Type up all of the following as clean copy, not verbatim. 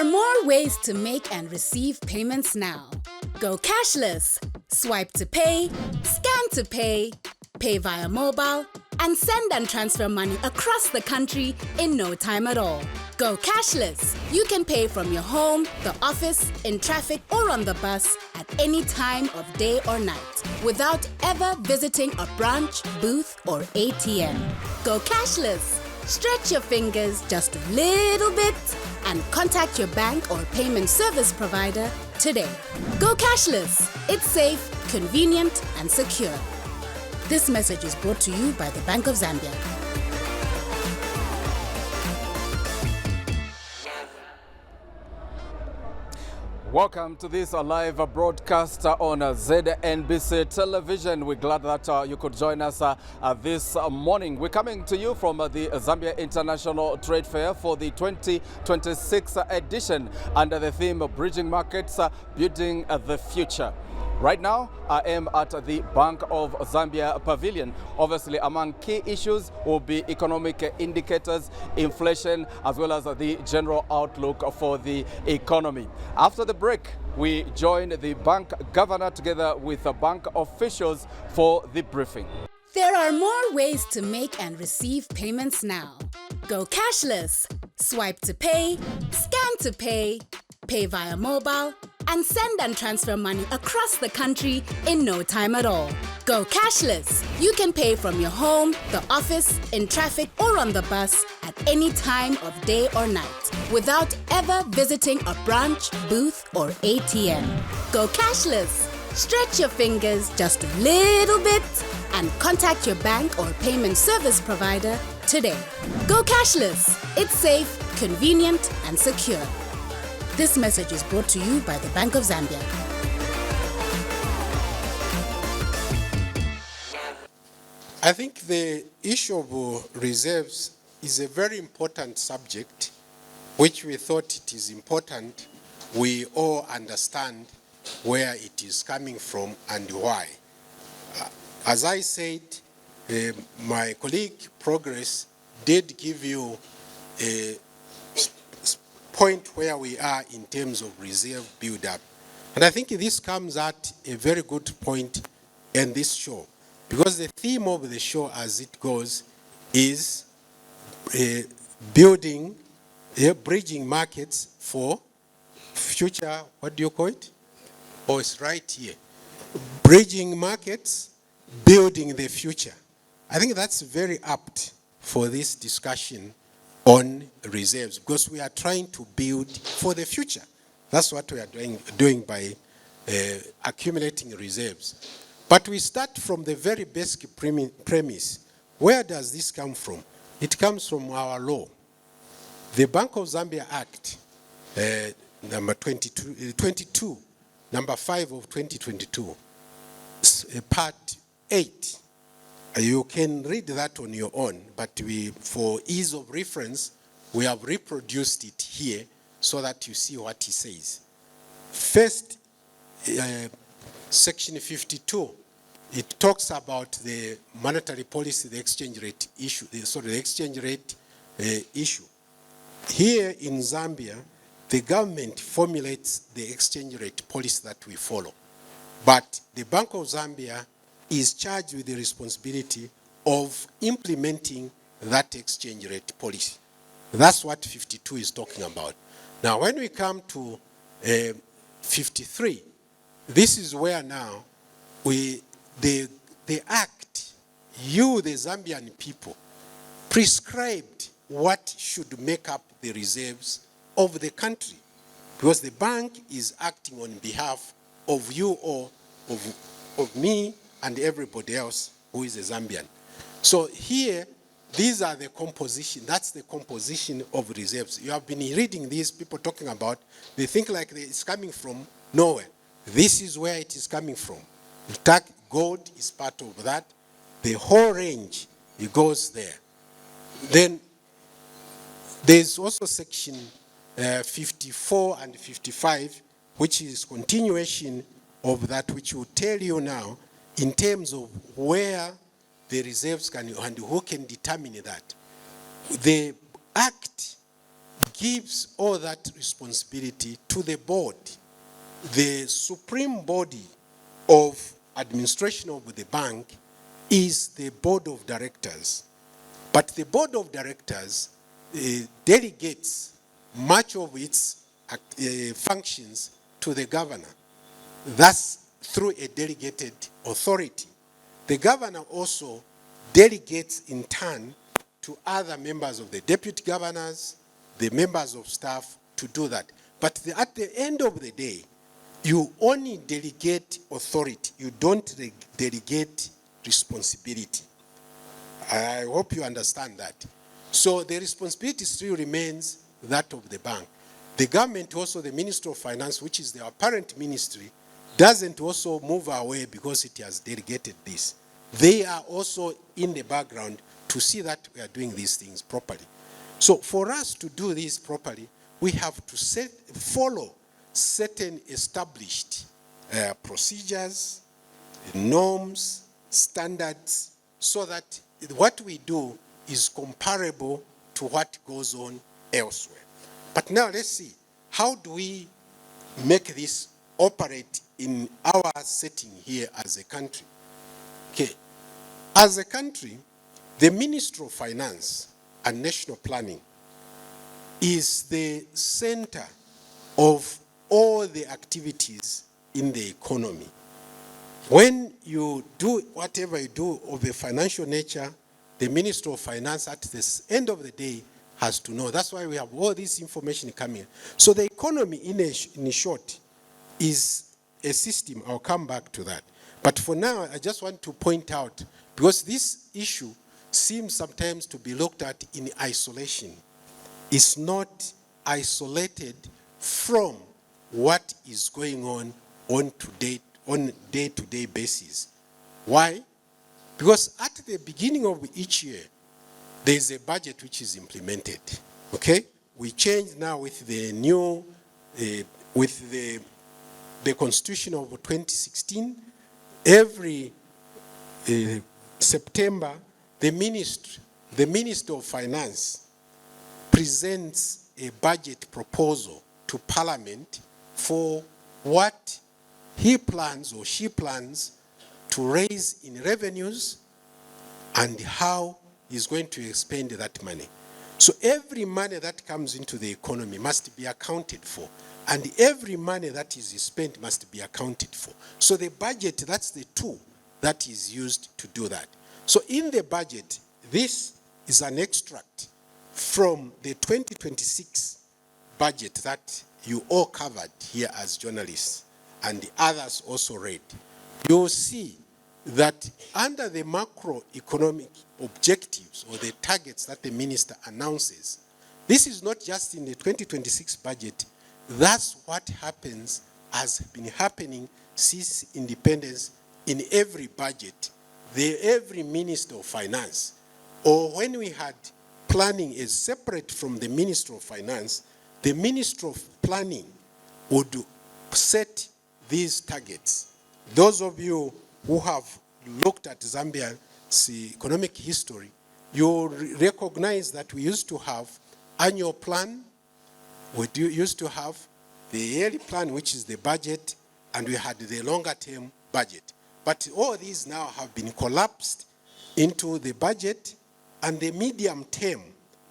are more ways to make and receive payments now. Go cashless, swipe to pay, scan to pay, pay via mobile, and send and transfer money across the country in no time at all. Go cashless. You can pay from your home, the office, in traffic, or on the bus at any time of day or night without ever visiting a branch, booth, or ATM. Go cashless. Stretch your fingers just a little bit and contact your bank or payment service provider today. Go cashless. It's safe, convenient, and secure. This message is brought to you by the Bank of Zambia. Welcome to this live broadcast on ZNBC television. We're glad that you could join us this morning. We're coming to you from the Zambia International Trade Fair for the 2026 edition under the theme of Bridging Markets, Building the Future. Right now, I am at the Bank of Zambia Pavilion. Obviously, among key issues will be economic indicators, inflation, as well as the general outlook for the economy. After the break, we join the bank governor together with bank officials for the briefing. There are more ways to make and receive payments now. Go cashless, swipe to pay, scan to pay, pay via mobile, and send and transfer money across the country in no time at all. Go cashless. You can pay from your home, the office, in traffic, or on the bus at any time of day or night without ever visiting a branch, booth, or ATM. Go cashless. Stretch your fingers just a little bit and contact your bank or payment service provider today. Go cashless. It's safe, convenient, and secure. This message is brought to you by the Bank of Zambia. I think the issue of reserves is a very important subject, which we thought it is important we all understand where it is coming from and why. As I said, my colleague Progress did give you a point where we are in terms of reserve build-up. And I think this comes at a very good point in this show, because the theme of the show as it goes is bridging markets for future, what do you call it? Oh, it's right here. Bridging markets, building the future. I think that's very apt for this discussion on reserves, because we are trying to build for the future. That's what we are doing by accumulating reserves. But we start from the very basic premise. Where does this come from? It comes from our law. The Bank of Zambia Act, number 22, number 5 of 2022, part 8. You can read that on your own, but for ease of reference, we have reproduced it here so that you see what he says. First, section 52, it talks about the monetary policy, the exchange rate issue. Here in Zambia, the government formulates the exchange rate policy that we follow. But the Bank of Zambia is charged with the responsibility of implementing that exchange rate policy. That's what 52 is talking about. Now, when we come to 53, this is where now the act, you, the Zambian people, prescribed what should make up the reserves of the country, because the bank is acting on behalf of you or of me and everybody else who is a Zambian. So here, these are the composition, that's the composition of reserves. You have been reading these people talking about, they think like it's coming from nowhere. This is where it is coming from. Gold is part of that. The whole range, it goes there. Then there's also section 54 and 55, which is continuation of that, which will tell you now in terms of where the reserves can and who can determine that. The Act gives all that responsibility to the board. The supreme body of administration of the bank is the board of directors. But the board of directors delegates much of its functions to the governor. Thus, through a delegated authority. The governor also delegates in turn to other members of the deputy governors, the members of staff to do that. But at the end of the day, you only delegate authority. You don't delegate responsibility. I hope you understand that. So the responsibility still remains that of the bank. The government also, the Ministry of Finance, which is the apparent ministry, doesn't also move away because it has delegated this. They are also in the background to see that we are doing these things properly. So for us to do this properly, we have to follow certain established procedures, norms, standards, so that what we do is comparable to what goes on elsewhere. But now let's see, how do we make this operate in our setting here as a country? Okay, as a country, the Ministry of Finance and National Planning is the center of all the activities in the economy. When you do whatever you do of a financial nature, the Minister of Finance at the end of the day has to know. That's why we have all this information coming. So the economy, in short, is a system. I'll come back to that. But for now, I just want to point out, because this issue seems sometimes to be looked at in isolation. It's not isolated from what is going on day-to-day basis. Why? Because at the beginning of each year, there is a budget which is implemented. Okay? We change now with the new, with the Constitution of 2016. Every September, the Minister of Finance presents a budget proposal to Parliament for what he plans or she plans to raise in revenues and how he's going to expend that money. So every money that comes into the economy must be accounted for, and every money that is spent must be accounted for. So the budget, that's the tool that is used to do that. So in the budget, this is an extract from the 2026 budget that you all covered here as journalists, and the others also read. You'll see that under the macroeconomic objectives or the targets that the minister announces, this is not just in the 2026 budget. That's what has been happening since independence in every budget. Every Minister of Finance, or when we had planning is separate from the Minister of Finance, the Minister of Planning would set these targets. Those of you who have looked at Zambia's economic history, you recognize that we used to have annual plan, we used to have the yearly plan, which is the budget, and we had the longer term budget. But all these now have been collapsed into the budget and the medium term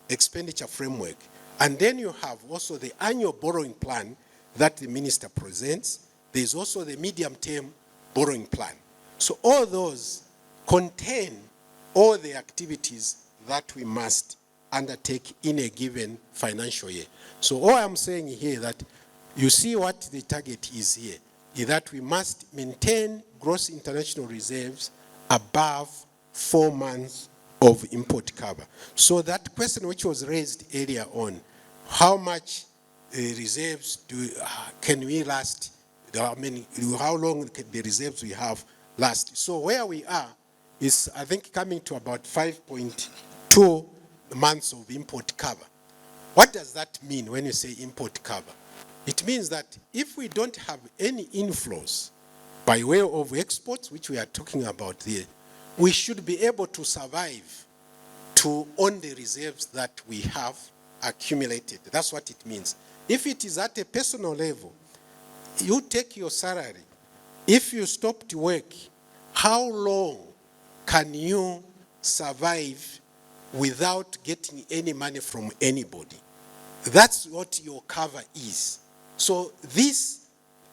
expenditure framework. And then you have also the annual borrowing plan that the minister presents. There's also the medium term borrowing plan. So all those contain all the activities that we must undertake in a given financial year. So all I'm saying here that you see what the target is here, is that we must maintain gross international reserves above 4 months of import cover. So that question which was raised earlier on, how much reserves can we last? How long can the reserves we have last? So where we are is, I think, coming to about 5.2 months of import cover. What does that mean when you say import cover? It means that if we don't have any inflows by way of exports, which we are talking about here, we should be able to survive to own the reserves that we have accumulated. That's what it means. If it is at a personal level, you take your salary. If you stop to work, how long can you survive without getting any money from anybody? That's what your cover is. So this,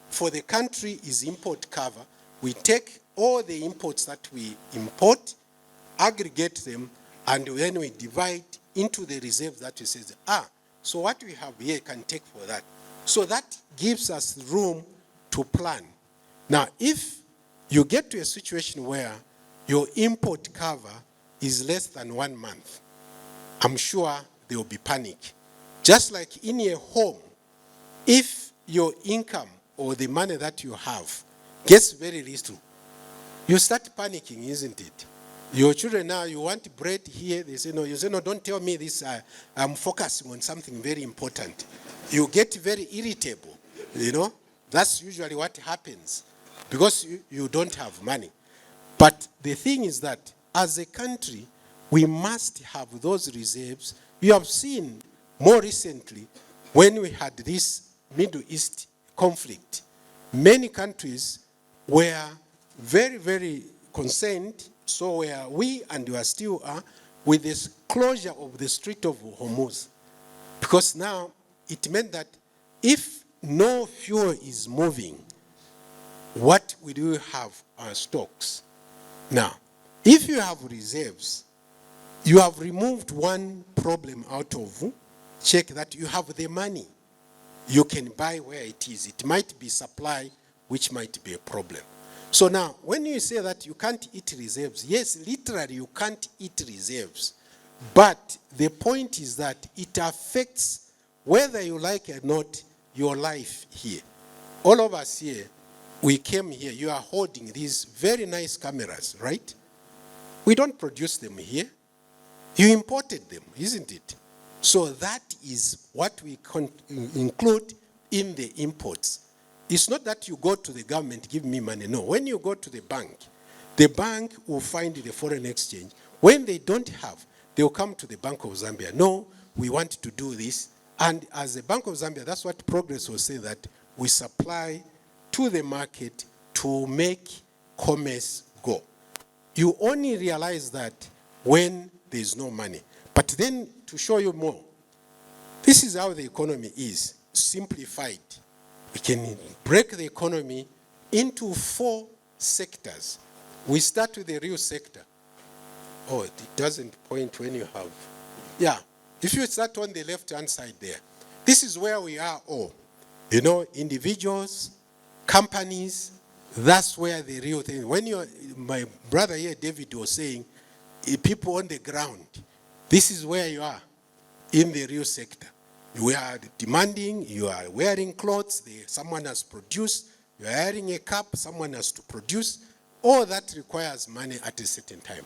for the country, is import cover. We take all the imports that we import, aggregate them, and then we divide into the reserve that we say, so what we have here can take for that. So that gives us room to plan. Now, if you get to a situation where your import cover is less than 1 month, I'm sure there will be panic. Just like in a home, if your income or the money that you have gets very little, you start panicking, isn't it? Your children now, you want bread here, they say no. You say, no, don't tell me this. I'm focusing on something very important. You get very irritable, you know. That's usually what happens because you don't have money. But the thing is that as a country, we must have those reserves. You have seen more recently when we had this Middle East conflict, many countries were very, very concerned, so were we, and we still are, with this closure of the Strait of Hormuz. Because now it meant that if no fuel is moving, what will you have our stocks? Now, if you have reserves, you have removed one problem out of check that you have the money. You can buy where it is. It might be supply, which might be a problem. So now, when you say that you can't eat reserves, yes, literally you can't eat reserves. But the point is that it affects, whether you like it or not, your life here. All of us here, we came here, you are holding these very nice cameras, right? We don't produce them here. You imported them, isn't it? So that is what we include in the imports. It's not that you go to the government, give me money. No, when you go to the bank will find the foreign exchange. When they don't have, they'll come to the Bank of Zambia. No, we want to do this. And as the Bank of Zambia, that's what Progress will say, that we supply to the market to make commerce go. You only realize that when there's no money. But then, to show you more, this is how the economy is, simplified. We can break the economy into 4 sectors. We start with the real sector. Oh, it doesn't point when you have. Yeah, if you start on the left-hand side there, this is where we are all. You know, individuals, companies, that's where the real thing. When my brother here, David, was saying, people on the ground, this is where you are in the real sector. You are demanding, you are wearing clothes, someone has produced, you are wearing a cap, someone has to produce. All that requires money at a certain time.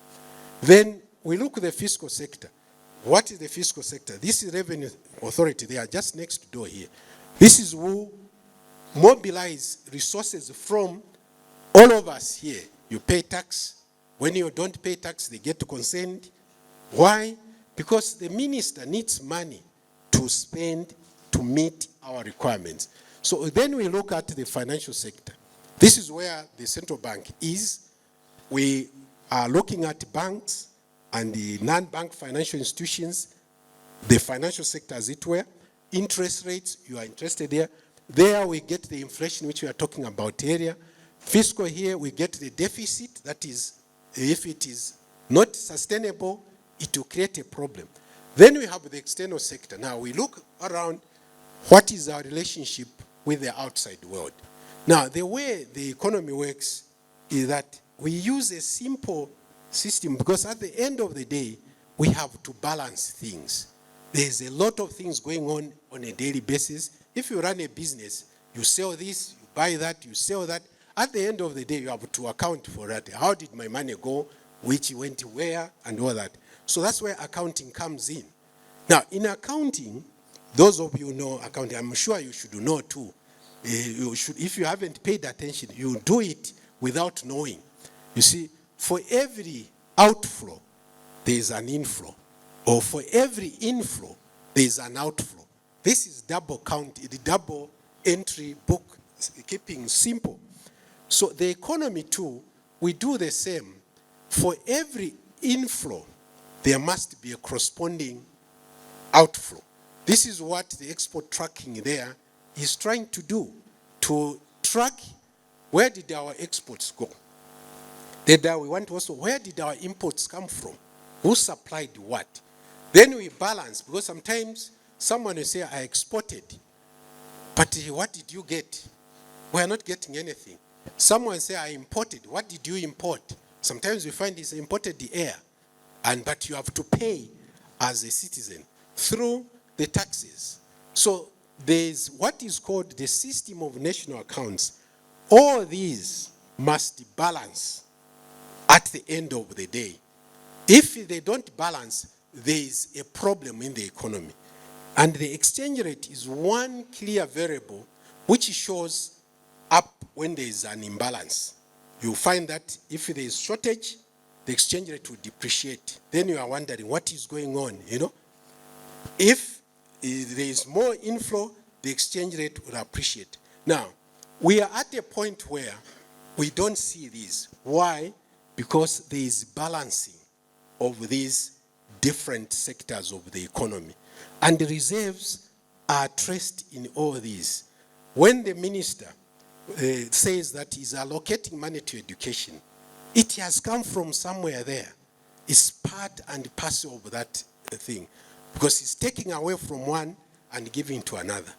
Then we look at the fiscal sector. What is the fiscal sector? This is Revenue Authority. They are just next door here. This is who mobilize resources from all of us here. You pay tax. When you don't pay tax, they get concerned. Why? Because the minister needs money to spend to meet our requirements. So then we look at the financial sector. This is where the central bank is. We are looking at banks and the non-bank financial institutions, the financial sector as it were. Interest rates, you are interested there. There we get the inflation which we are talking about area. Fiscal here, we get the deficit. That is, if it is not sustainable, it will create a problem. Then we have the external sector. Now we look around, what is our relationship with the outside world? Now the way the economy works is that we use a simple system because at the end of the day, we have to balance things. There's a lot of things going on a daily basis. If you run a business, you sell this, you buy that, you sell that. At the end of the day, you have to account for that. How did my money go? Which went where and all that. So that's where accounting comes in. Now, in accounting, those of you who know accounting, I'm sure you should know too. You should, if you haven't paid attention, you do it without knowing. You see, for every outflow, there is an inflow. Or for every inflow, there's an outflow. This is double count, the double entry book keeping simple. So the economy too, we do the same. For every inflow, there must be a corresponding outflow. This is what the export tracking there is trying to do, to track where did our exports go. Then we want also, where did our imports come from? Who supplied what? Then we balance, because sometimes someone will say, I exported, but what did you get? We are not getting anything. Someone say, I imported. What did you import? Sometimes we find it's imported the air, but you have to pay as a citizen through the taxes. So there's what is called the system of national accounts. All these must balance at the end of the day. If they don't balance, there is a problem in the economy. And the exchange rate is one clear variable which shows up when there is an imbalance. You find that if there is shortage, the exchange rate will depreciate. Then you are wondering what is going on, you know. If there is more inflow, the exchange rate will appreciate. Now, we are at a point where we don't see this. Why? Because there is balancing of these different sectors of the economy. And the reserves are traced in all these. When the minister says that he's allocating money to education, it has come from somewhere there. It's part and parcel of that thing. Because it's taking away from one and giving to another.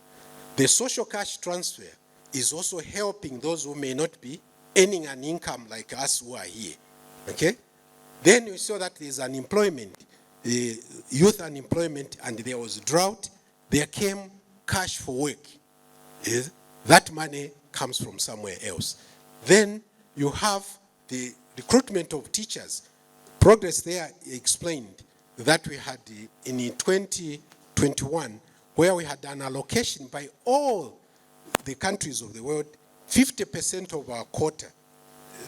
The social cash transfer is also helping those who may not be earning an income like us who are here. Okay? Then you saw that there's unemployment, youth unemployment, and there was drought. There came cash for work. That money comes from somewhere else. Then you have the recruitment of teachers. Progress there explained that we had in 2021, where we had an allocation by all the countries of the world, 50% of our quota.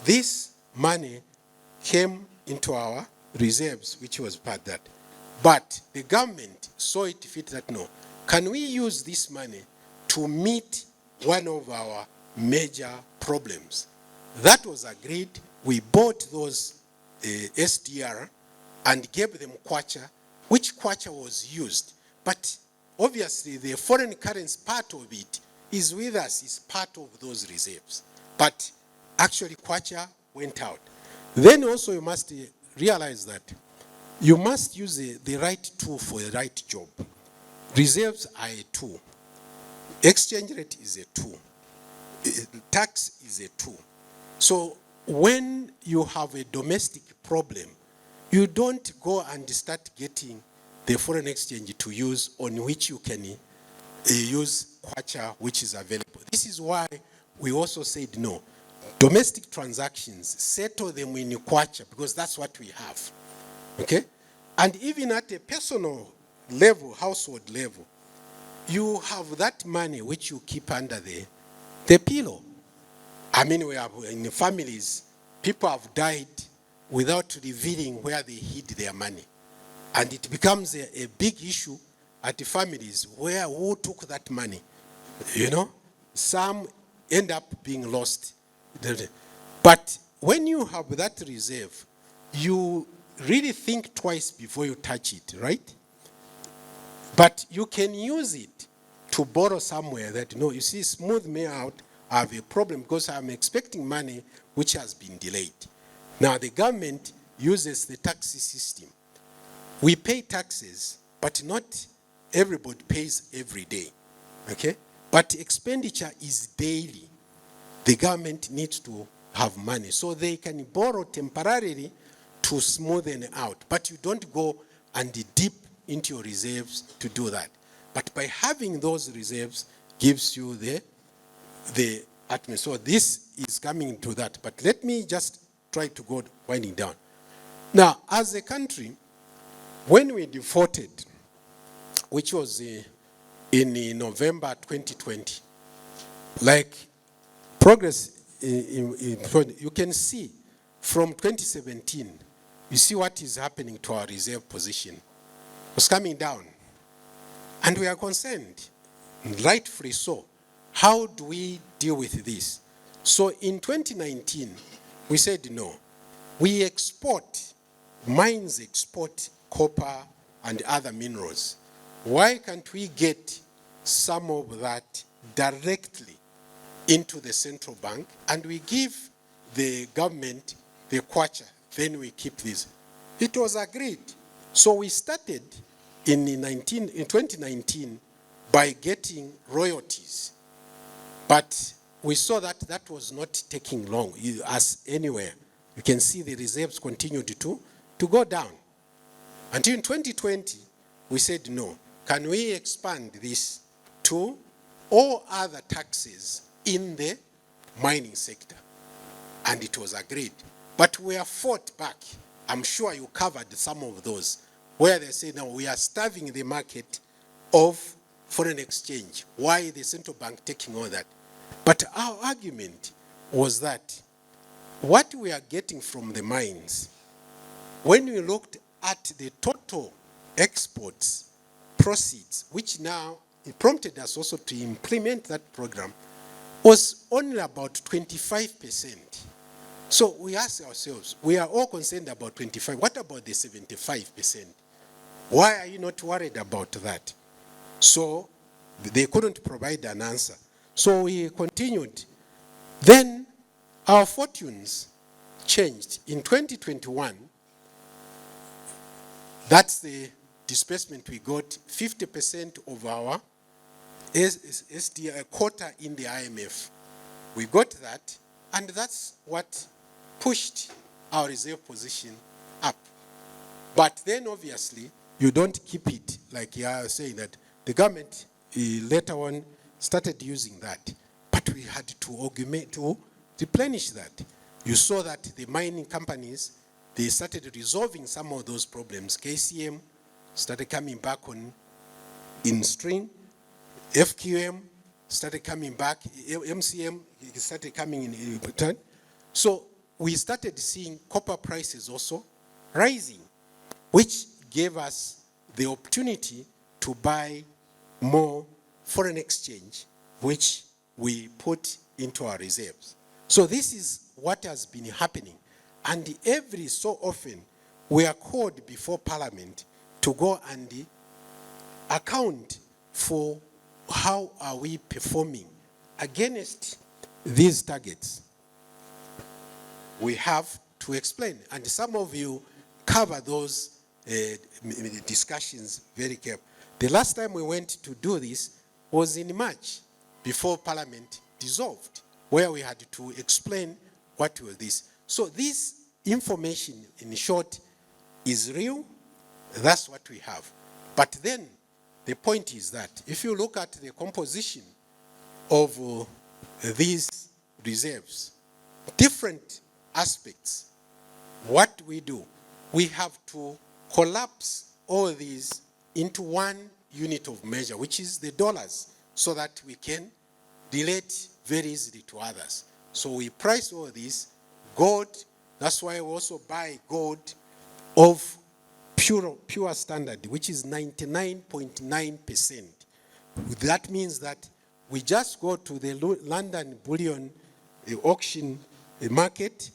This money came into our reserves, which was part of that. But the government saw it fit that no, can we use this money to meet one of our major problems? That was agreed. We bought those SDR and gave them kwacha, which kwacha was used. But obviously the foreign currency part of it is with us, is part of those reserves. But actually kwacha went out. Then also you must realize that you must use the right tool for the right job. Reserves are a tool. Exchange rate is a tool. Tax is a tool. So when you have a domestic problem, you don't go and start getting the foreign exchange to use on which you can use kwacha, which is available. This is why we also said no. Domestic transactions, settle them in kwacha, because that's what we have. Okay? And even at a personal level, household level, you have that money which you keep under the pillow. I mean, we have in the families, people have died without revealing where they hid their money. And it becomes a big issue at the families who took that money. You know, some end up being lost. But when you have that reserve, you really think twice before you touch it, right? But you can use it to borrow somewhere that, no, you see, smooth me out, I have a problem because I'm expecting money which has been delayed. Now the government uses the tax system. We pay taxes, but not everybody pays every day, okay? But expenditure is daily. The government needs to have money, so they can borrow temporarily to smoothen out. But you don't go and dip into your reserves to do that. But by having those reserves gives you the atmosphere. So this is coming to that. But let me just try to go winding down. Now, as a country, when we defaulted, which was in November 2020, like progress, you can see from 2017, you see what is happening to our reserve position. It was coming down. And we are concerned, rightfully so. How do we deal with this? So in 2019, we said no. We export, mines export copper and other minerals. Why can't we get some of that directly into the central bank and we give the government the kwacha, then we keep this? It was agreed. So we started in 2019 by getting royalties. But we saw that that was not taking long as anywhere. You can see the reserves continued to go down. Until in 2020, we said no. Can we expand this to all other taxes in the mining sector? And it was agreed. But we are fought back. I'm sure you covered some of those, where they say, no, we are starving the market of foreign exchange. Why the central bank taking all that? But our argument was that what we are getting from the mines, when we looked at the total exports proceeds, which now it prompted us also to implement that program, was only about 25%. So we asked ourselves, we are all concerned about 25. What about the 75%? Why are you not worried about that? So they couldn't provide an answer. So we continued. Then our fortunes changed. In 2021, that's the disbursement we got, 50% of our quota in the IMF. We got that, and that's what pushed our reserve position up. But then obviously, you don't keep it, like you are saying that the government later on started using that. But we had to augment, to replenish that. You saw that the mining companies, they started resolving some of those problems. KCM started coming back on in string. FQM started coming back. MCM started coming in return. So we started seeing copper prices also rising, which gave us the opportunity to buy more foreign exchange, which we put into our reserves. So this is what has been happening. And every so often, we are called before Parliament to go and account for how are we performing against these targets. We have to explain. And some of you cover those discussions very carefully. The last time we went to do this was in March, before Parliament dissolved, where we had to explain what was this. So this information, in short, is real. That's what we have. But then the point is that if you look at the composition of these reserves, different aspects, what we do, we have to collapse all these into one unit of measure, which is the dollars, so that we can relate very easily to others. So we price all this. Gold, that's why we also buy gold of pure standard, which is 99.9%. That means that we just go to the London bullion auction market,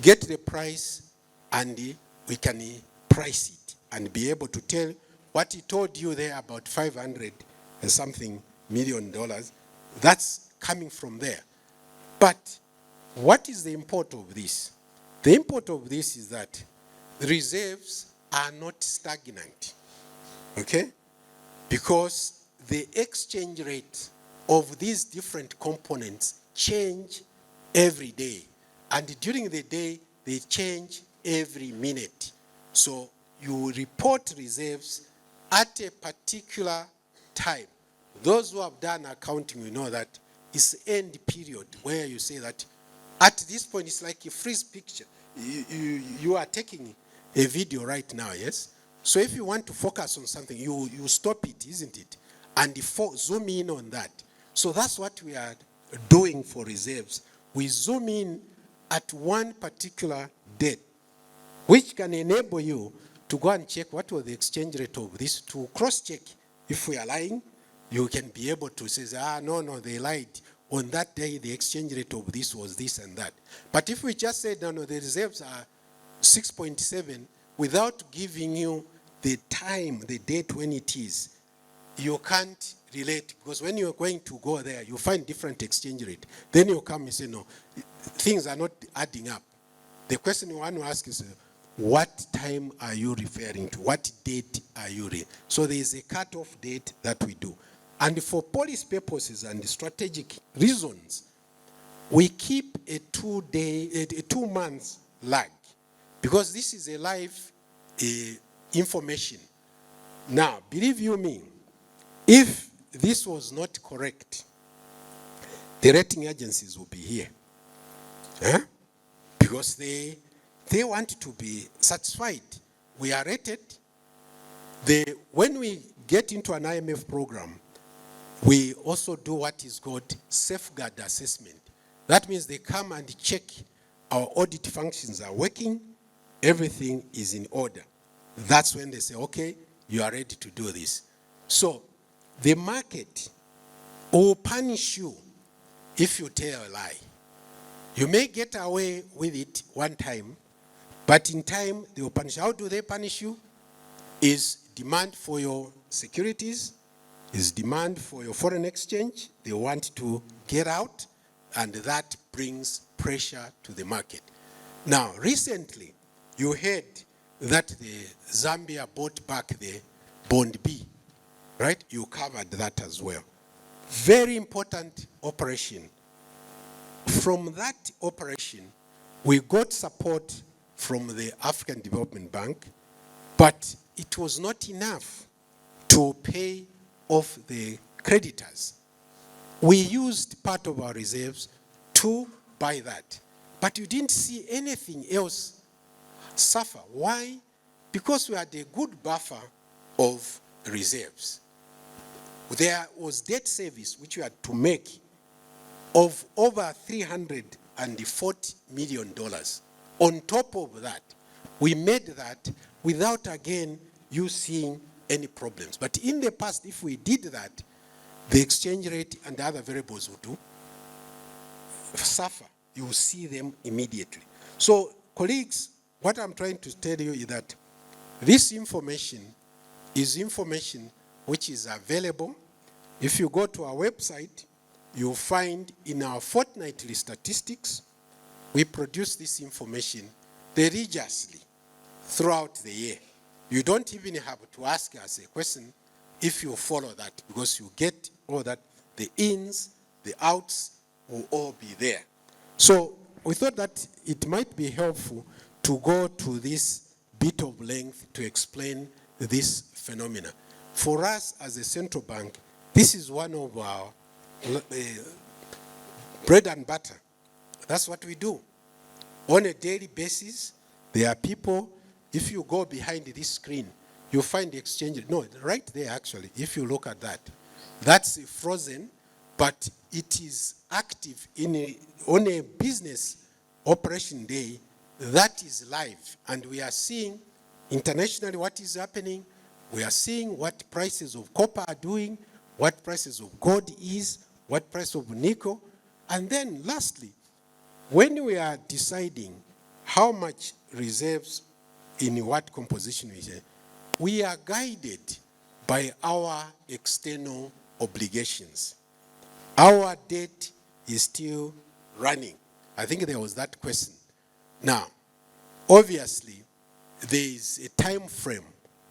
get the price, and we can price it and be able to tell what he told you there about 500 and something $million. That's coming from there. But what is the import of this? The import of this is that the reserves are not stagnant, okay? Because the exchange rate of these different components change every day. And during the day, they change every minute. So you report reserves at a particular time. Those who have done accounting will know that it's end period, where you say that at this point it's like a freeze picture. You are taking a video right now, yes? So if you want to focus on something, you stop it, isn't it? And zoom in on that. So that's what we are doing for reserves. We zoom in at one particular date, which can enable you to go and check what was the exchange rate of this, to cross-check if we are lying, you can be able to say, no, they lied. On that day, the exchange rate of this was this and that. But if we just say, no, the reserves are 6.7, without giving you the time, the date when it is, you can't relate, because when you're going to go there, you find different exchange rate. Then you come and say, no, things are not adding up. The question you want to ask is, what time are you referring to? What date are you referring? So there is a cutoff date that we do. And for policy purposes and strategic reasons, we keep a 2 months lag, because this is a live information. Now, believe you me, if this was not correct, the rating agencies will be here. Because they want to be satisfied. We are rated. When we get into an IMF program, we also do what is called safeguard assessment. That means they come and check our audit functions are working, everything is in order. That's when they say, okay, you are ready to do this. So the market will punish you if you tell a lie. You may get away with it one time, but in time they will punish you. How do they punish you? Is demand for your securities, is demand for your foreign exchange. They want to get out, and that brings pressure to the market. Now, recently, you heard that the Zambia bought back the bond B, right? You covered that as well. Very important operation. From that operation, we got support from the African Development Bank, but it was not enough to pay off the creditors. We used part of our reserves to buy that. But you didn't see anything else suffer. Why? Because we had a good buffer of reserves. There was debt service which we had to make of over $340 million. On top of that, we made that without, again, you seeing any problems. But in the past, if we did that, the exchange rate and the other variables would suffer. You will see them immediately. So, colleagues, what I'm trying to tell you is that this information is information which is available. If you go to our website, you'll find in our fortnightly statistics, we produce this information religiously throughout the year. You don't even have to ask us a question if you follow that, because you get all that. The ins, the outs will all be there. So we thought that it might be helpful to go to this bit of length to explain this phenomena. For us as a central bank, this is one of our bread and butter. That's what we do. On a daily basis, there are people, if you go behind this screen, you find the exchange. No, right there actually, if you look at that. That's frozen, but it is active on a business operation day. That is live. And we are seeing internationally what is happening. We are seeing what prices of copper are doing, what prices of gold is, what price of nickel. And then lastly, when we are deciding how much reserves in what composition we are guided by our external obligations. Our debt is still running. I think there was that question. Now, obviously, there is a time frame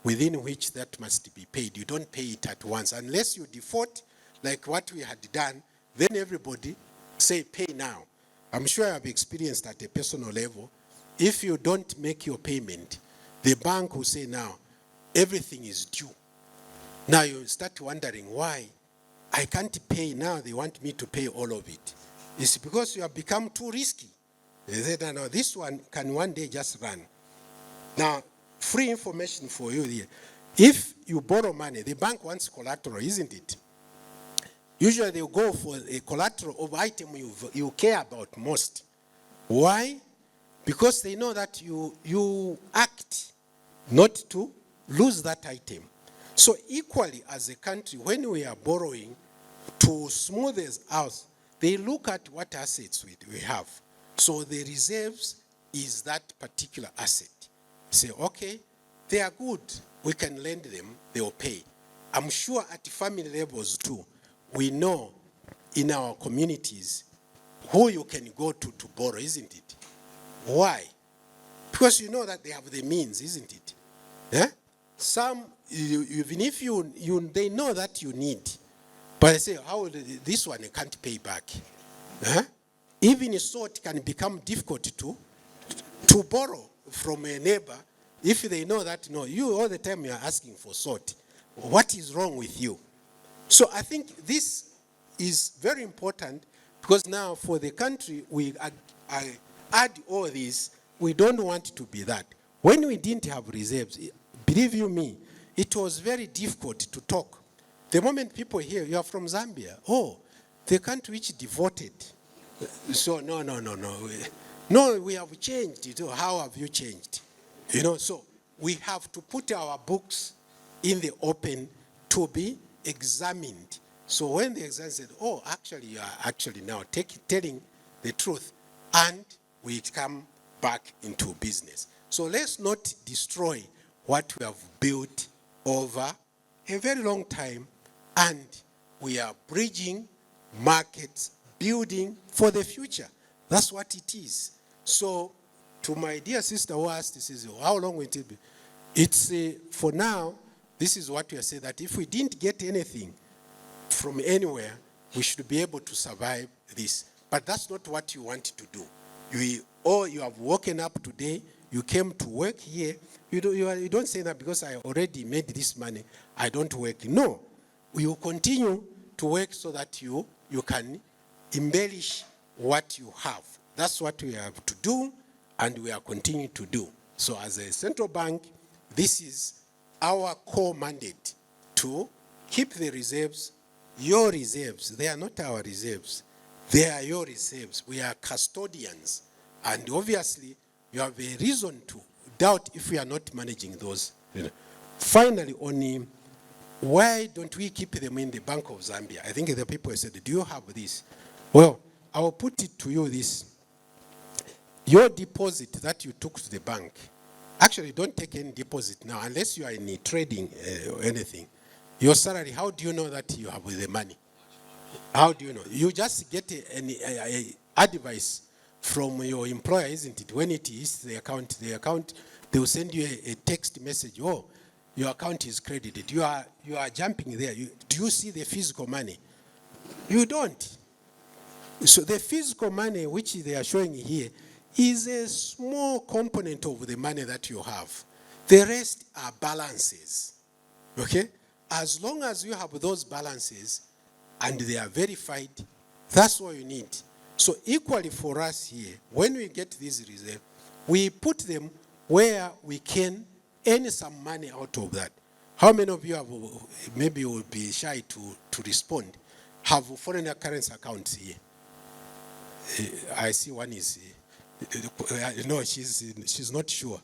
within which that must be paid. You don't pay it at once. Unless you default, like what we had done, then everybody say, pay now. I'm sure I have experienced at a personal level. If you don't make your payment, the bank will say, now, everything is due. Now you start wondering why I can't pay now. They want me to pay all of it. It's because you have become too risky. They said, no, this one can one day just run. Now, free information for you here. If you borrow money, the bank wants collateral, isn't it? Usually they'll go for a collateral of item you care about most. Why? Because they know that you act not to lose that item. So equally as a country, when we are borrowing to smooth us out, they look at what assets we have. So the reserves is that particular asset. Say, okay, they are good. We can lend them, they will pay. I'm sure at family levels too, we know in our communities who you can go to borrow, isn't it? Why? Because you know that they have the means, isn't it? Yeah? Some, even if they know that you need, but they say, how will this one can't pay back? Huh? Even so, it can become difficult to borrow from a neighbor if they know that, no, you all the time you are asking for salt. What is wrong with you? So I think this is very important because now for the country, we add all this. We don't want to be that. When we didn't have reserves, believe you me, it was very difficult to talk. The moment people hear, you are from Zambia, oh, the country which devoted. So no. No, we have changed. How have you changed? So we have to put our books in the open to be examined. So when the examiner said, oh, actually, you are actually now telling the truth, and we come back into business. So let's not destroy what we have built over a very long time, and we are bridging markets, building for the future. That's what it is. So to my dear sister who asked, this is how long will it be? It's for now, this is what we are saying, that if we didn't get anything from anywhere, we should be able to survive this. But that's not what you want to do. You have woken up today, you came to work here. You don't say that because I already made this money, I don't work. No, we will continue to work so that you can embellish what you have. That's what we have to do, and we are continuing to do. So as a central bank, this is our core mandate to keep the reserves, your reserves. They are not our reserves. They are your reserves. We are custodians. And obviously, you have a reason to doubt if we are not managing those. Finally, only why don't we keep them in the Bank of Zambia? I think the people said, do you have this? Well, I will put it to you this. Your deposit that you took to the bank, actually don't take any deposit now unless you are in trading or anything. Your salary, how do you know that you have the money? How do you know? You just get an advice from your employer, isn't it? When it is the account, they will send you a text message. Oh, your account is credited. You are jumping there. Do you see the physical money? You don't. So the physical money which they are showing here is a small component of the money that you have. The rest are balances. Okay? As long as you have those balances and they are verified, that's what you need. So equally for us here, when we get these reserves, we put them where we can earn some money out of that. How many of you have, maybe you will be shy to respond, have foreign currency accounts here? I see one is, no, she's not sure.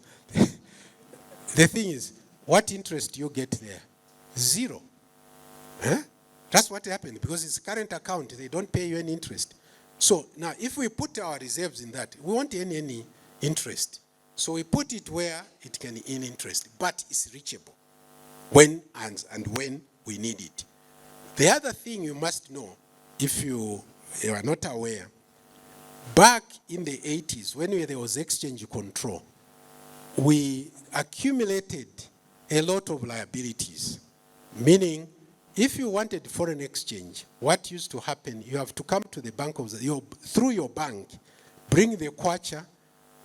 The thing is, what interest do you get there? Zero. Huh? That's what happened, because it's a current account. They don't pay you any interest. So now, if we put our reserves in that, we won't earn any interest. So we put it where it can earn interest, but it's reachable when and when we need it. The other thing you must know, if you are not aware, back in the 80s, when there was exchange control, we accumulated a lot of liabilities. Meaning, if you wanted foreign exchange, what used to happen, you have to come to the bank through your bank, bring the kwacha,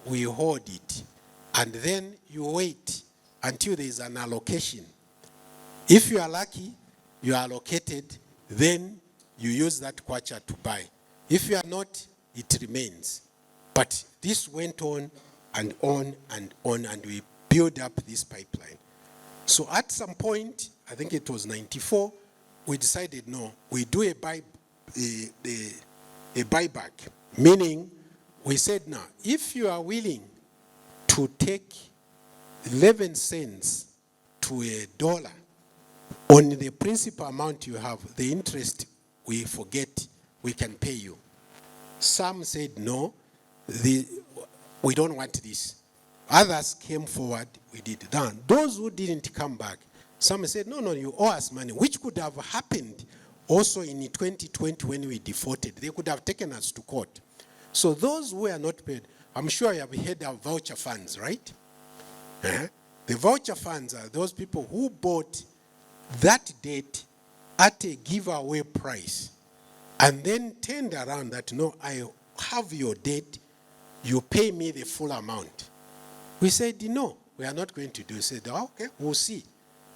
we hold it, and then you wait until there is an allocation. If you are lucky, you are allocated, then you use that kwacha to buy. If you are not, it remains. But this went on and on and on, and we built up this pipeline. So at some point, I think it was 94, we decided, no, we do a buyback. Meaning, we said, now, if you are willing to take 11 cents to $1, on the principal amount you have, the interest we forget we can pay you. Some said no, we don't want this. Others came forward, we did that. Those who didn't come back, some said, no, you owe us money, which could have happened also in 2020 when we defaulted. They could have taken us to court. So those who are not paid, I'm sure you have heard of voucher funds, right? The voucher funds are those people who bought that debt at a giveaway price and then turned around that, no, I have your debt, you pay me the full amount. We said, no, we are not going to do it. We said, okay, we'll see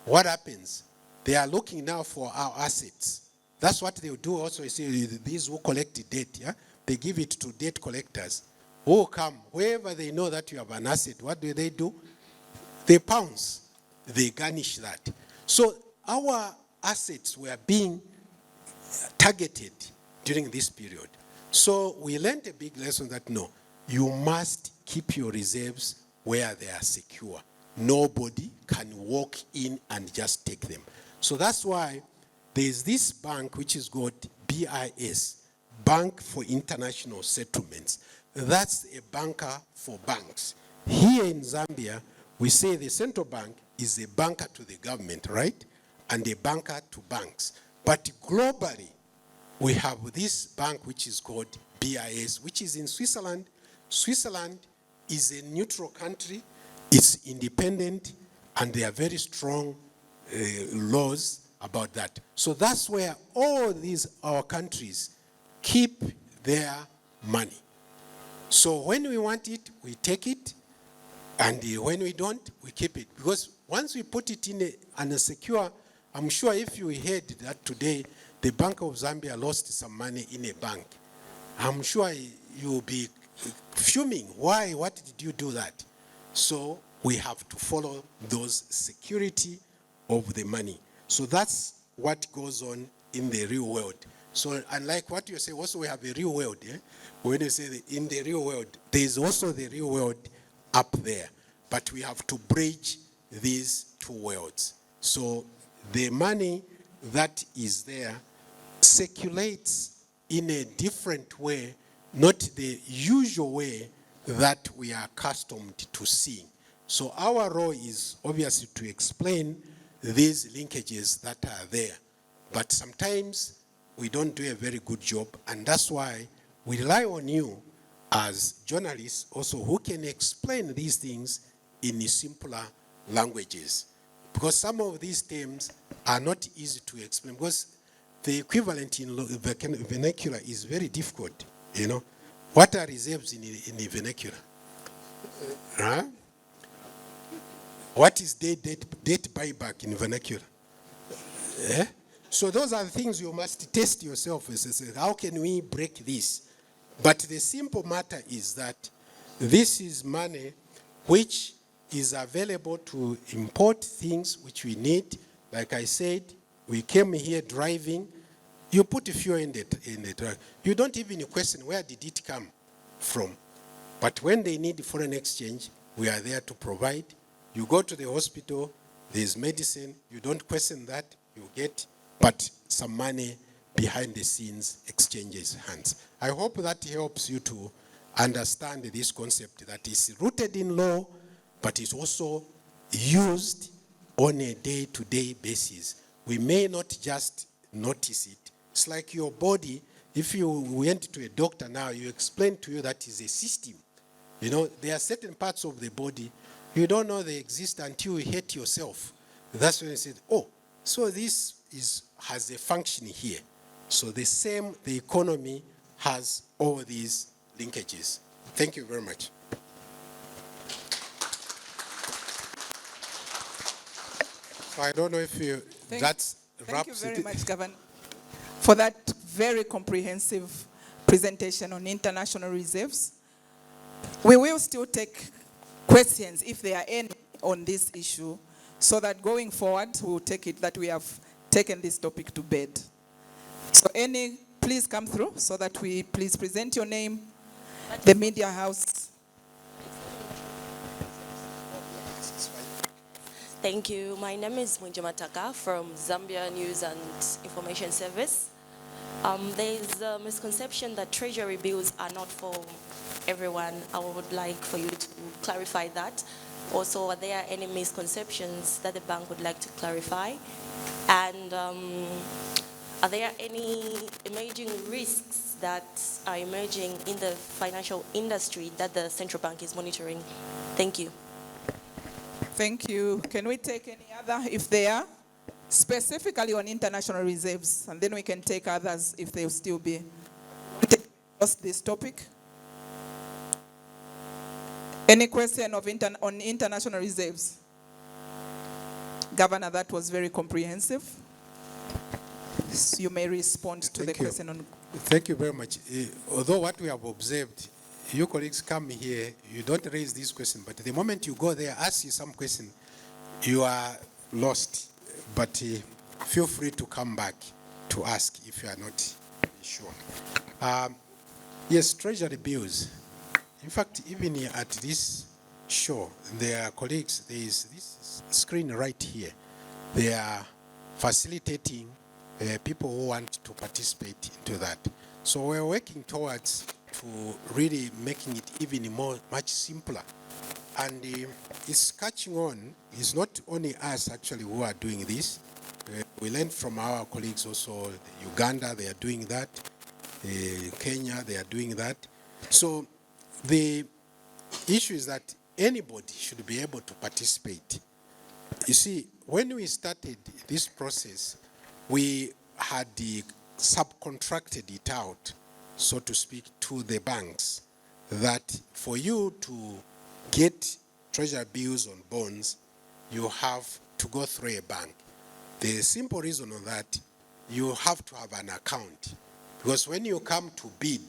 what happens. They are looking now for our assets. That's what they'll do also. You see, these who collect the debt, yeah? They give it to debt collectors who will come. Wherever they know that you have an asset, what do? They pounce. They garnish that. So our assets were being targeted during this period. So we learned a big lesson that no, you must keep your reserves where they are secure. Nobody can walk in and just take them. So that's why there's this bank which is called BIS, Bank for International Settlements. That's a banker for banks. Here in Zambia, we say the central bank is a banker to the government, right? And a banker to banks. But globally, we have this bank which is called BIS, which is in Switzerland. Switzerland is a neutral country. It's independent, and there are very strong laws about that. So that's where all these, our countries, keep their money. So when we want it, we take it, and when we don't, we keep it. Because once we put it in a secure, I'm sure if you heard that today, the Bank of Zambia lost some money in a bank, I'm sure you'll be fuming. Why? What did you do that? So we have to follow those security of the money. So that's what goes on in the real world. So unlike what you say, also we have a real world. Yeah? When you say in the real world, there is also the real world up there. But we have to bridge these two worlds. So the money that is there circulates in a different way, not the usual way that we are accustomed to seeing. So our role is obviously to explain these linkages that are there. But sometimes we don't do a very good job, and that's why we rely on you as journalists also who can explain these things in simpler languages. Because some of these terms are not easy to explain, because the equivalent in vernacular is very difficult, you know. What are reserves in the vernacular? What is debt buyback in vernacular? So those are the things you must test yourself. How can we break this? But the simple matter is that this is money which is available to import things which we need. Like I said, we came here driving. You put fuel in the truck. You don't even question where did it come from. But when they need foreign exchange, we are there to provide. You go to the hospital, there's medicine. You don't question that. You get, but some money behind the scenes exchanges hands. I hope that helps you to understand this concept that is rooted in law, but is also used on a day-to-day basis. We may not just notice it. It's like your body. If you went to a doctor now, you explain to you that is a system. You know, there are certain parts of the body you don't know they exist until you hurt yourself. That's when you say, oh, so this has a function here. So the economy has all these linkages. Thank you very much. So I don't know if Thank you very much, Governor, for that very comprehensive presentation on international reserves. We will still take questions, if there are any, on this issue, so that going forward, we'll take it that we have taken this topic to bed. So please come through so that we please present your name, the media house. Thank you. My name is Munjamataka from Zambia News and Information Service. There is a misconception that treasury bills are not for everyone. I would like for you to clarify that. Also, are there any misconceptions that the bank would like to clarify? And are there any emerging risks that are emerging in the financial industry that the central bank is monitoring? Thank you. Thank you. Can we take any other if they are? Specifically on international reserves, and then we can take others if they'll still be. What's this topic? Any question on international reserves? Governor, that was very comprehensive. So you may respond to the question on. Thank you very much. Although what we have observed, you colleagues come here, you don't raise this question, but the moment you go there, ask you some question, you are lost. But feel free to come back to ask if you are not sure. Yes, treasury bills. In fact, even at this show, their colleagues, there is this screen right here. They are facilitating people who want to participate into that. So we're working towards to really making it even much simpler. And it's catching on. It's not only us actually who are doing this. We learned from our colleagues also, Uganda, they are doing that. Kenya, they are doing that. So the issue is that anybody should be able to participate. You see, when we started this process, we had subcontracted it out, so to speak, to the banks, that for you to get treasury bills on bonds, you have to go through a bank. The simple reason of that, you have to have an account. Because when you come to bid,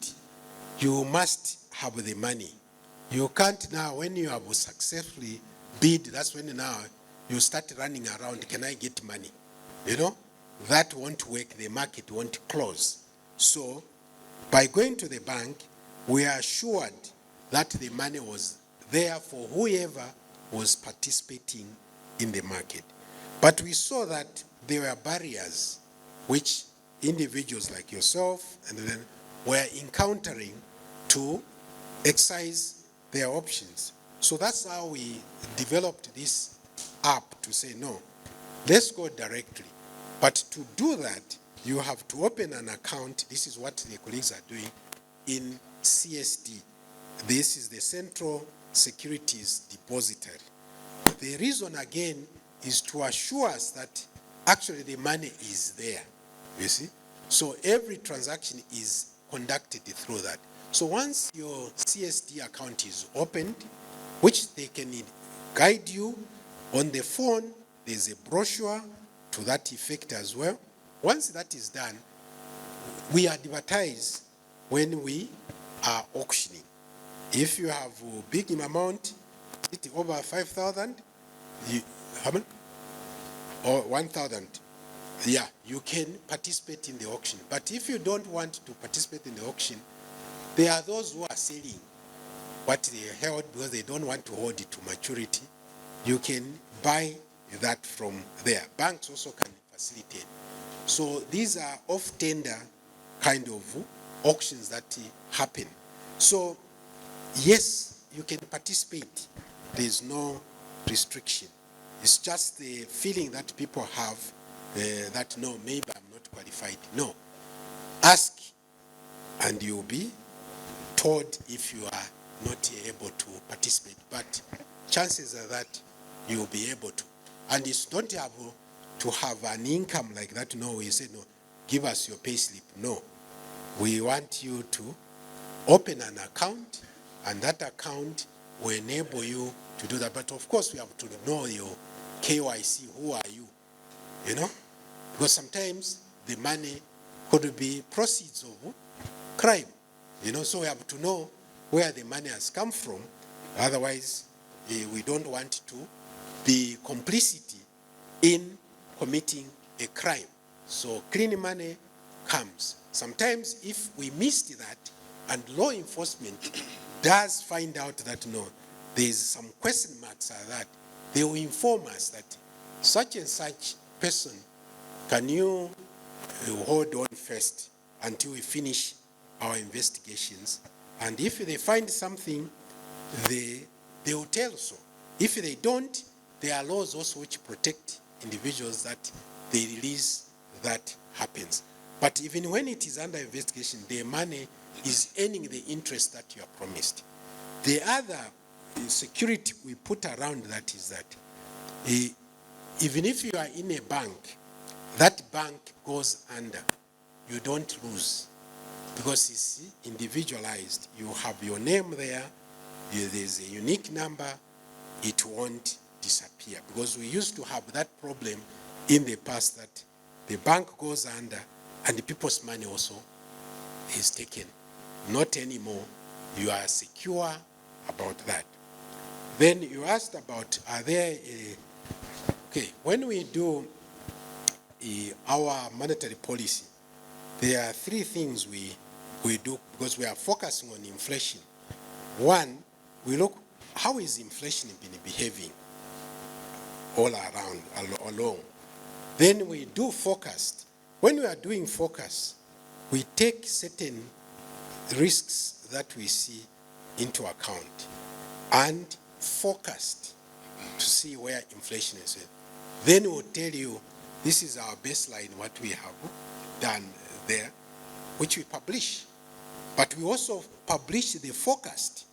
you must have the money. You can't now, when you have successfully bid, that's when now you start running around, can I get money? You know, that won't work, the market won't close. So, by going to the bank, we are assured that the money was there for whoever was participating in the market. But we saw that there were barriers which individuals like yourself and then were encountering to exercise their options. So that's how we developed this app to say, no, let's go directly. But to do that, you have to open an account. This is what the colleagues are doing in CSD. This is the Central Securities Depository. The reason again is to assure us that actually the money is there, you see. So every transaction is conducted through that. So once your CSD account is opened, which they can guide you on the phone, there's a brochure to that effect as well. Once that is done, we advertise when we are auctioning. If you have a big amount, it's over 5,000, how many? Or 1,000. Yeah, you can participate in the auction. But if you don't want to participate in the auction, there are those who are selling what they held because they don't want to hold it to maturity. You can buy that from there. Banks also can facilitate. So these are off-tender kind of auctions that happen. So yes, you can participate. There's no restriction. It's just the feeling that people have that, no, maybe I'm not qualified. No. Ask and you'll be told if you are not able to participate. But chances are that you'll be able to. And it's not able to have an income like that. No, we say, no, give us your pay slip. No. We want you to open an account, and that account will enable you to do that. But of course, we have to know your KYC. Who are you? You know? Because sometimes the money could be proceeds of crime. You know, so we have to know where the money has come from. Otherwise, we don't want to be complicity in committing a crime. So clean money comes. Sometimes if we missed that and law enforcement does find out that no, there's some question marks are that, they will inform us that such and such person, can you hold on first until we finish our investigations? And if they find something, they will tell so. If they don't, there are laws also which protect individuals that they release that happens. But even when it is under investigation, the money is earning the interest that you are promised. The other security we put around that is that even if you are in a bank, that bank goes under, you don't lose, because it's individualized. You have your name there, there's a unique number, it won't disappear. Because we used to have that problem in the past, that the bank goes under and the people's money also is taken. Not anymore. You are secure about that. Then you asked about, are there, okay, when we do our monetary policy, there are three things we do, because we are focusing on inflation. One, we look, how is inflation been behaving all around, along? Then we do forecast. When we are doing forecast, we take certain risks that we see into account and forecast to see where inflation is. Then we'll tell you, this is our baseline, what we have done there, which we publish. But we also publish the forecast,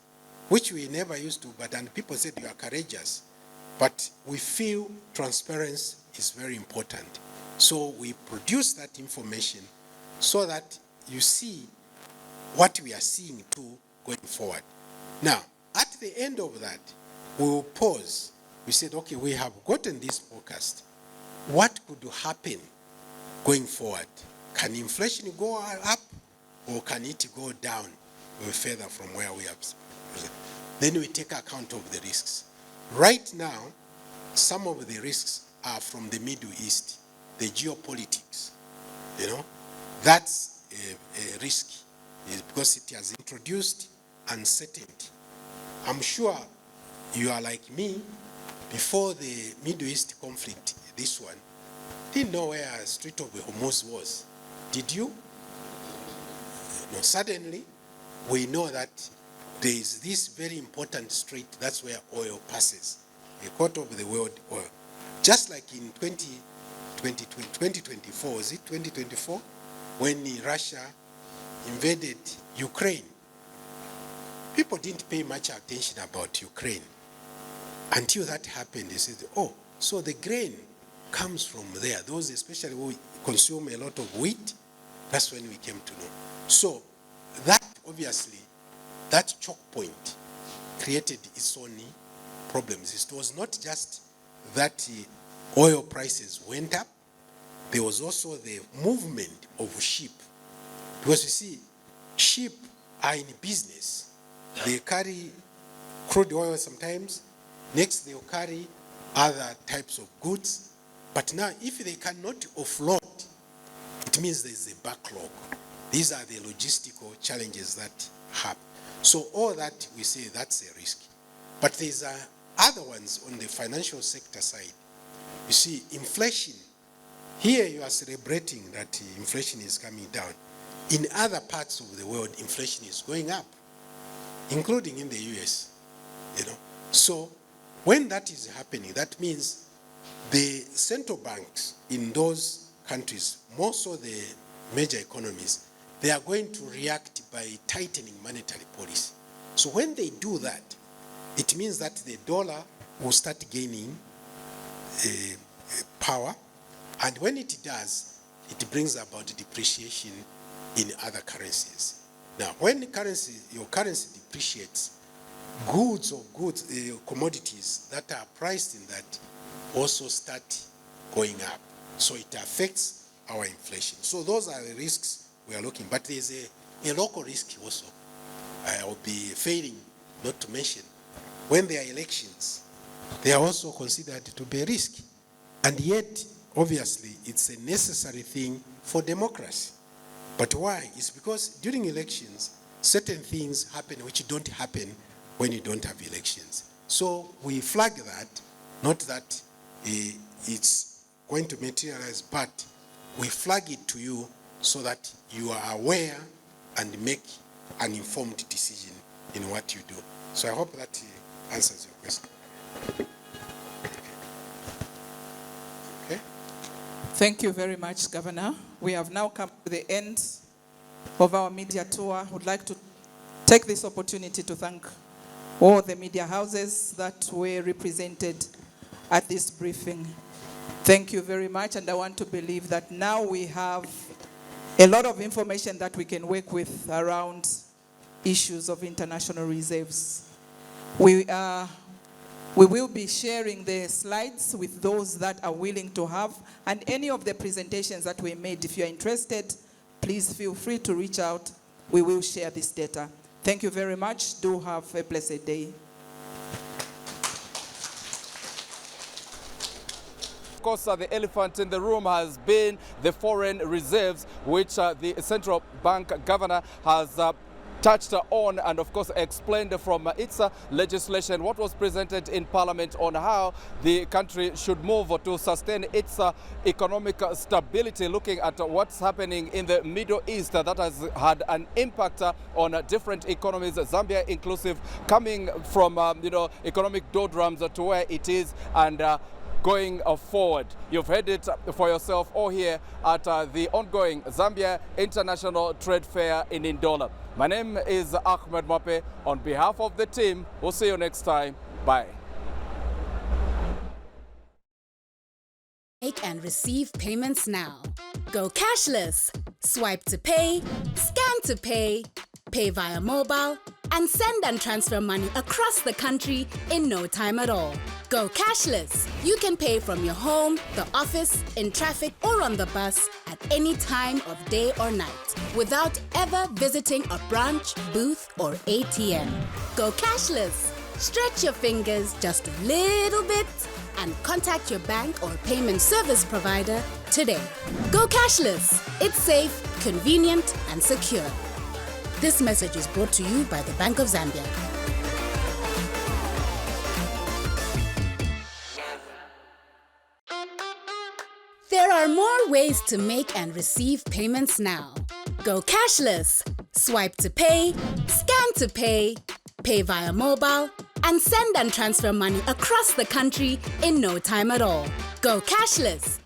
which we never used to, but then people said you are courageous. But we feel transparency is very important. So we produce that information so that you see what we are seeing too going forward. Now, at the end of that, we will pause. We said, okay, we have gotten this forecast. What could happen going forward? Can inflation go up, or can it go down further from where we are? Then we take account of the risks. Right now, some of the risks are from the Middle East, the geopolitics. You know, that's a risk, because it has introduced uncertainty. I'm sure you are like me. Before the Middle East conflict, this one, didn't know where Strait of Hormuz was. Did you? No, suddenly, we know that there is this very important strait, that's where oil passes, a quarter of the world oil. Just like in 2024, was it 2024? When Russia invaded Ukraine. People didn't pay much attention about Ukraine. Until that happened, they said, oh, so the grain comes from there. Those especially who consume a lot of wheat, that's when we came to know. So that, obviously, that choke point created its own problems. It was not just that oil prices went up, there was also the movement of sheep. Because you see, sheep are in business. They carry crude oil sometimes, next they'll carry other types of goods. But now, if they cannot offload, it means there's a backlog. These are the logistical challenges that happen. So all that we say, that's a risk. But there's other ones on the financial sector side. You see, inflation. Here you are celebrating that inflation is coming down. In other parts of the world, inflation is going up, including in the US. You know, so when that is happening, that means the central banks in those countries, most of the major economies, they are going to react by tightening monetary policy. So when they do that, it means that the dollar will start gaining power, and when it does, it brings about depreciation in other currencies. Now, when your currency depreciates, commodities that are priced in that also start going up. So it affects our inflation. So those are the risks we are looking. But there's a local risk also. I will be failing not to mention. When there are elections, they are also considered to be a risk. And yet, obviously, it's a necessary thing for democracy. But why? It's because during elections, certain things happen which don't happen when you don't have elections. So we flag that, not that it's going to materialize, but we flag it to you so that you are aware and make an informed decision in what you do. So I hope that answers your question. Okay. Thank you very much, Governor. We have now come to the end of our media tour. I would like to take this opportunity to thank all the media houses that were represented at this briefing. Thank you very much, and I want to believe that now we have a lot of information that we can work with around issues of international reserves. We will be sharing the slides with those that are willing to have, and any of the presentations that we made, if you're interested, please feel free to reach out. We will share this data. Thank you very much. Do have a blessed day. Of course, the elephant in the room has been the foreign reserves, which the central bank governor has touched on and of course explained from its legislation what was presented in Parliament on how the country should move to sustain its economic stability, looking at what's happening in the Middle East that has had an impact on different economies, Zambia inclusive, coming from economic doldrums to where it is and going forward. You've heard it for yourself all here at the ongoing Zambia International Trade Fair in Ndola. My name is Ahmed Mape. On behalf of the team, we'll see you next time. Bye. Make and receive payments now. Go cashless. Swipe to pay, scan to pay, pay via mobile, and send and transfer money across the country in no time at all. Go cashless. You can pay from your home, the office, in traffic, or on the bus at any time of day or night without ever visiting a branch, booth, or ATM. Go cashless. Stretch your fingers just a little bit and contact your bank or payment service provider today. Go cashless. It's safe, convenient, and secure. This message is brought to you by the Bank of Zambia. There are more ways to make and receive payments now. Go cashless. Swipe to pay, scan to pay, pay via mobile, and send and transfer money across the country in no time at all. Go cashless.